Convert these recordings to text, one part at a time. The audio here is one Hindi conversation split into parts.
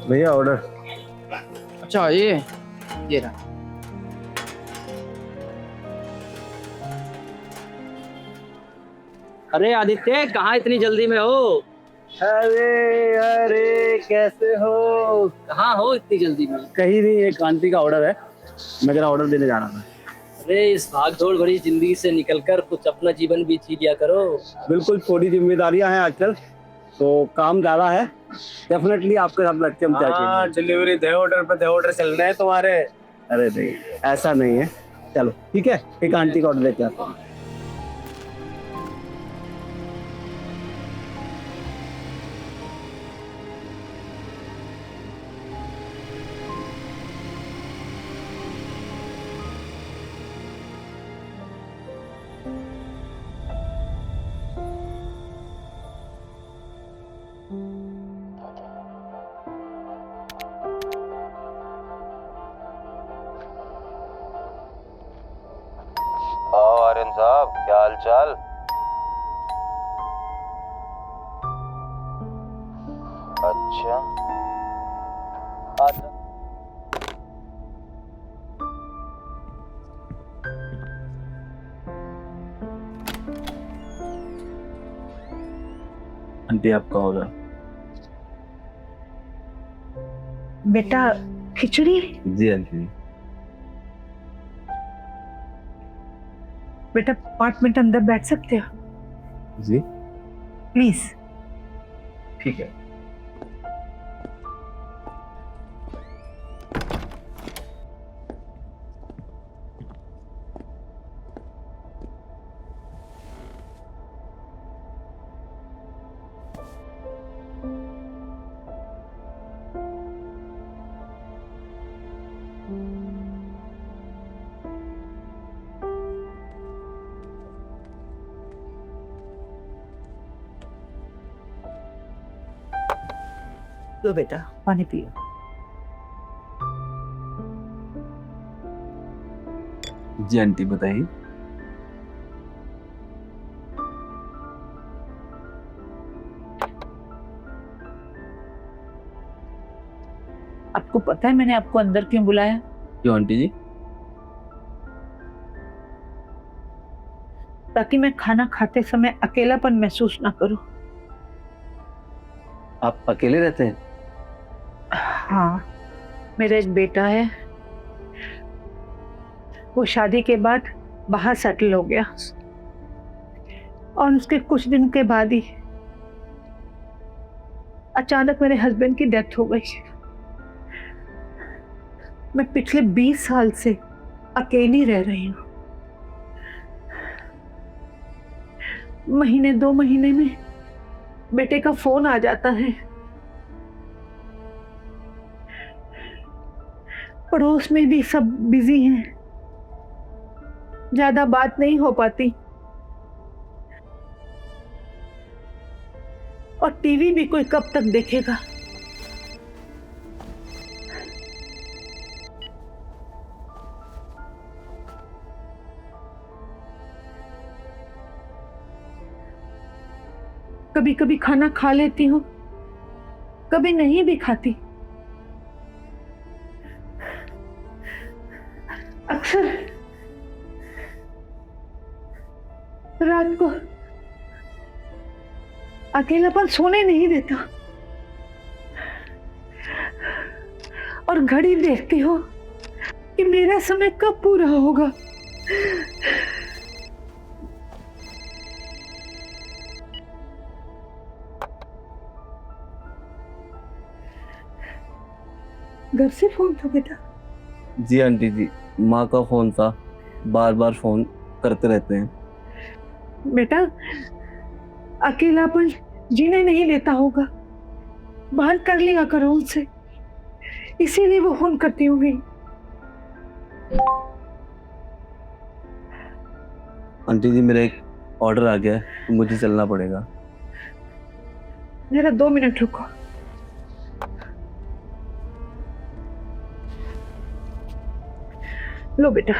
भैया ऑर्डर। अच्छा ये रहा। अरे आदित्य, कहाँ इतनी जल्दी में हो? अरे अरे कैसे हो? कहाँ हो इतनी जल्दी में? कहीं नहीं, एक आंटी का ऑर्डर है, मैं जरा ऑर्डर देने जा रहा था। अरे इस भागदौड़ भरी जिंदगी से निकलकर कुछ अपना जीवन भी जी लिया करो। बिल्कुल, थोड़ी जिम्मेदारियां हैं आजकल, तो काम ज्यादा है। डेफिनेटली आपके साथ लग के हम क्या डिलीवरी दे ऑर्डर पे दे ऑर्डर चल रहे हैं तुम्हारे। अरे नहीं, ऐसा नहीं है। चलो ठीक है, एक आंटी का ऑर्डर लेके आता हूँ। आर्यन साहब, क्या हाल चाल? अच्छा आंटी आपका ऑर्डर। बेटा खिचड़ी। जी आंटी। बेटा 5 मिनट अंदर बैठ सकते हो जी प्लीज। ठीक है। लो बेटा पानी पियो। जी आंटी बताइए। आपको पता है मैंने आपको अंदर क्यों बुलाया? क्यों आंटी जी? ताकि मैं खाना खाते समय अकेलापन महसूस ना करूं। आप अकेले रहते हैं? हाँ, मेरा एक बेटा है, वो शादी के बाद बाहर सेटल हो गया और उसके कुछ दिन के बाद ही अचानक मेरे हस्बैंड की डेथ हो गई। मैं पिछले 20 साल से अकेली रह रही हूँ। महीने 2 महीने में बेटे का फोन आ जाता है। पड़ोस में भी सब बिजी हैं, ज्यादा बात नहीं हो पाती और टीवी भी कोई कब तक देखेगा। कभी कभी खाना खा लेती हूँ, कभी नहीं भी खाती। अक्सर रात को अकेलापन सोने नहीं देता और घड़ी देखती हो कि मेरा समय कब पूरा होगा। घर से फोन था बेटा? जी आंटी जी, माँ का फोन था, बार बार फोन करते रहते हैं। बेटा अकेलापन जीने नहीं देता होगा, बात कर लिया करो उनसे, इसीलिए वो फोन करती होंगी। आंटी जी मेरा एक ऑर्डर आ गया है, तो मुझे चलना पड़ेगा। जरा 2 मिनट रुको। लो बेटा।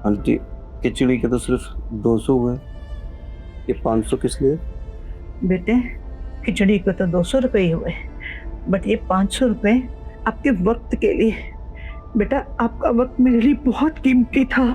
आंटी खिचड़ी के तो सिर्फ 200 हुए, ये 500 किस लिए? बेटे खिचड़ी के तो 200 रुपए ही हुए, बट ये 500 रुपए आपके वक्त के लिए। बेटा आपका वक्त मेरे लिए बहुत कीमती था।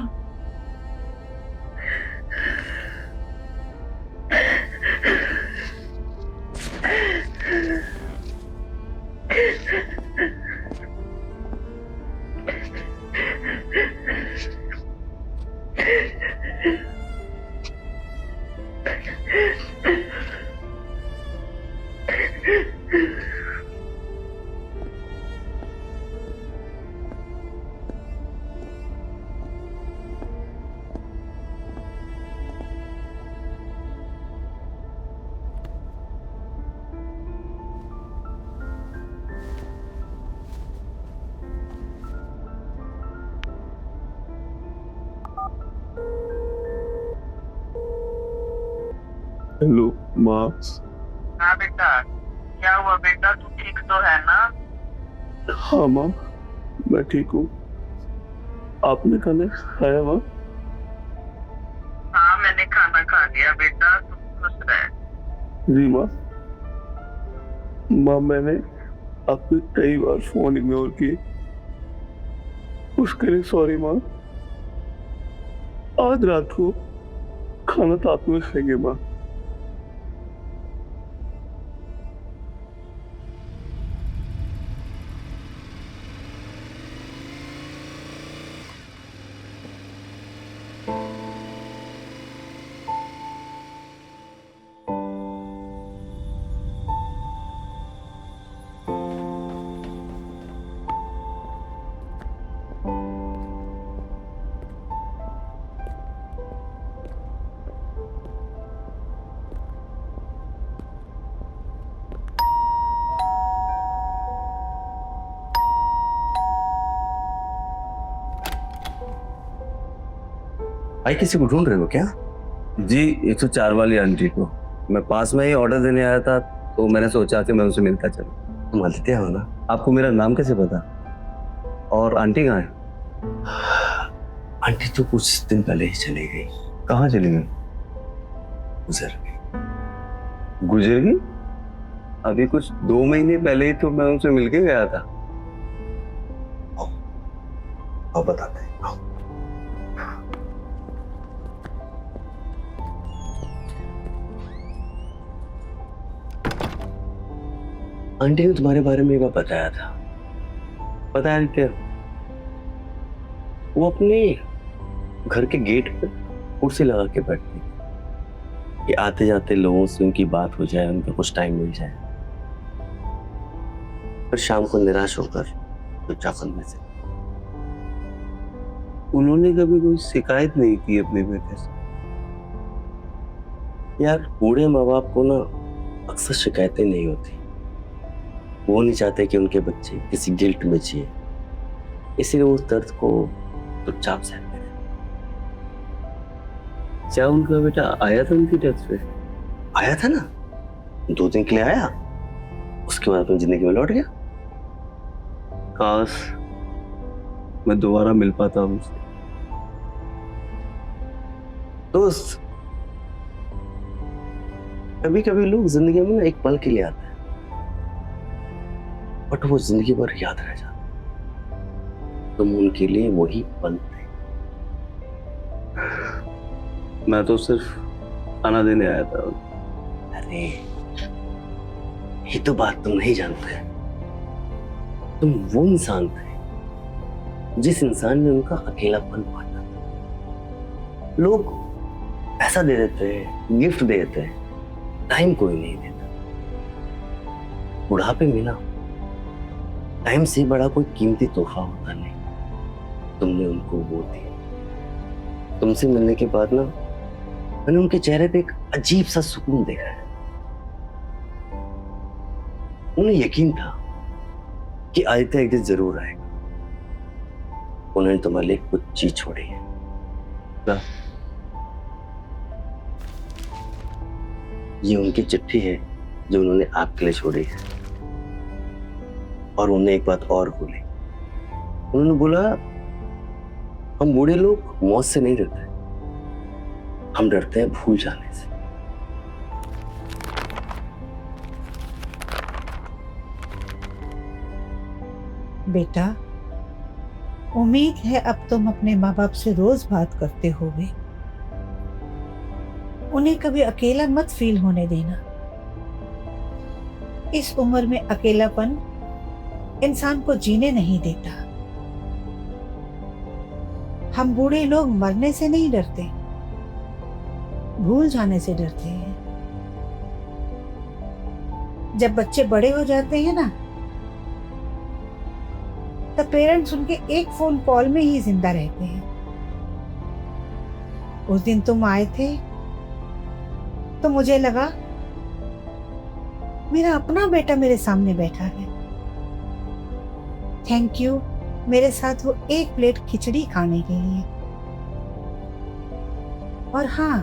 हेलो माँ। हाँ बेटा, क्या हुआ बेटा, तू ठीक तो है ना? हाँ माँ, मैं ठीक हूँ। आपने खाना खाया माँ? हाँ मैंने खाना खा लिया बेटा, तू खुश रह। जी माँ। माँ मैंने आपके कई बार फोन इग्नोर किए, उसके लिए सॉरी माँ। आज रात को खाना तो आप में खाएंगे माँ। भाई किसी को ढूंढ रहे हो क्या? जी 104 वाली आंटी को। मैं पास में ही ऑर्डर देने आया था, तो मैंने सोचा कि मैं उनसे मिलता चलूं। तुम आदित्य हो ना? आपको मेरा नाम कैसे पता? और आंटी कहाँ है? आंटी तो कुछ दिन पहले ही चली गई। कहाँ चली गई? गुजर गई। गुजर गई? अभी कुछ 2 महीने पहले ही तो मैं उनसे मिलके गया था। अब बताते हैं। आंटी ने तुम्हारे बारे में एक बार बताया था, पता है क्या? वो अपने घर के गेट पे कुर्सी लगा के बैठती कि आते जाते लोगों से उनकी बात हो जाए, उनको कुछ टाइम मिल जाए। फिर शाम को निराश होकर चुपचापन में से। उन्होंने कभी कोई शिकायत नहीं की अपने बेटे से। यार बूढ़े माँ बाप को ना अक्सर शिकायतें नहीं होती। वो नहीं चाहते कि उनके बच्चे किसी गिल्ट में जिए, इसीलिए वो दर्द को चुपचाप सहते हैं। क्या उनका बेटा आया था उनकी डेथ पे? आया था ना, 2 दिन के लिए आया, उसके बाद अपनी जिंदगी में लौट गया। काश मैं दोबारा मिल पाता उनसे। दोस्त, कभी कभी लोग जिंदगी में ना एक पल के लिए आते हैं, बट वो जिंदगी भर याद रह जाता। तुम उनके लिए वही पल थे। मैं तो सिर्फ खाना देने आया था। अरे ये तो बात तुम नहीं जानते। तुम वो इंसान थे जिस इंसान ने उनका अकेलापन बांटा। लोग पैसा दे देते हैं, गिफ्ट दे देते हैं, टाइम कोई नहीं देता। बुढ़ापे में ना टाइम से बड़ा कोई कीमती तोहफा होता नहीं। तुमने उनको वो दिया। तुमसे मिलने के बाद ना मैंने उनके चेहरे पे एक अजीब सा सुकून देखा है। उन्हें यकीन था कि आदित्य एक दिन जरूर आएगा। उन्होंने तुम्हारे लिए कुछ चीज छोड़ी है। ये उनकी चिट्ठी है जो उन्होंने आपके लिए छोड़ी है। और उन्होंने एक बात और बोली। उन्होंने बोला, हम बूढ़े लोग मौत से नहीं डरते, हम डरते हैं भूल जाने से। बेटा, उम्मीद है अब तुम अपने माँ बाप से रोज बात करते होगे। उन्हें कभी अकेला मत फील होने देना। इस उम्र में अकेलापन इंसान को जीने नहीं देता। हम बूढ़े लोग मरने से नहीं डरते, भूल जाने से डरते हैं। जब बच्चे बड़े हो जाते हैं ना, तब पेरेंट्स उनके एक फोन कॉल में ही जिंदा रहते हैं। उस दिन तुम आए थे तो मुझे लगा मेरा अपना बेटा मेरे सामने बैठा है। थैंक यू मेरे साथ वो एक प्लेट खिचड़ी खाने के लिए। और हाँ,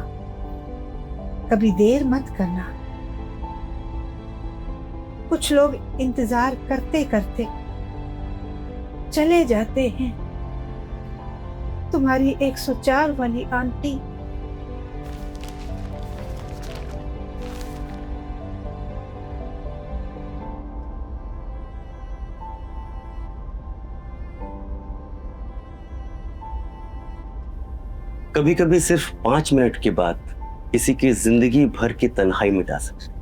कभी देर मत करना। कुछ लोग इंतजार करते करते चले जाते हैं। तुम्हारी 104 वाली आंटी। कभी कभी सिर्फ 5 मिनट की बात किसी की जिंदगी भर की तन्हाई मिटा सकती है।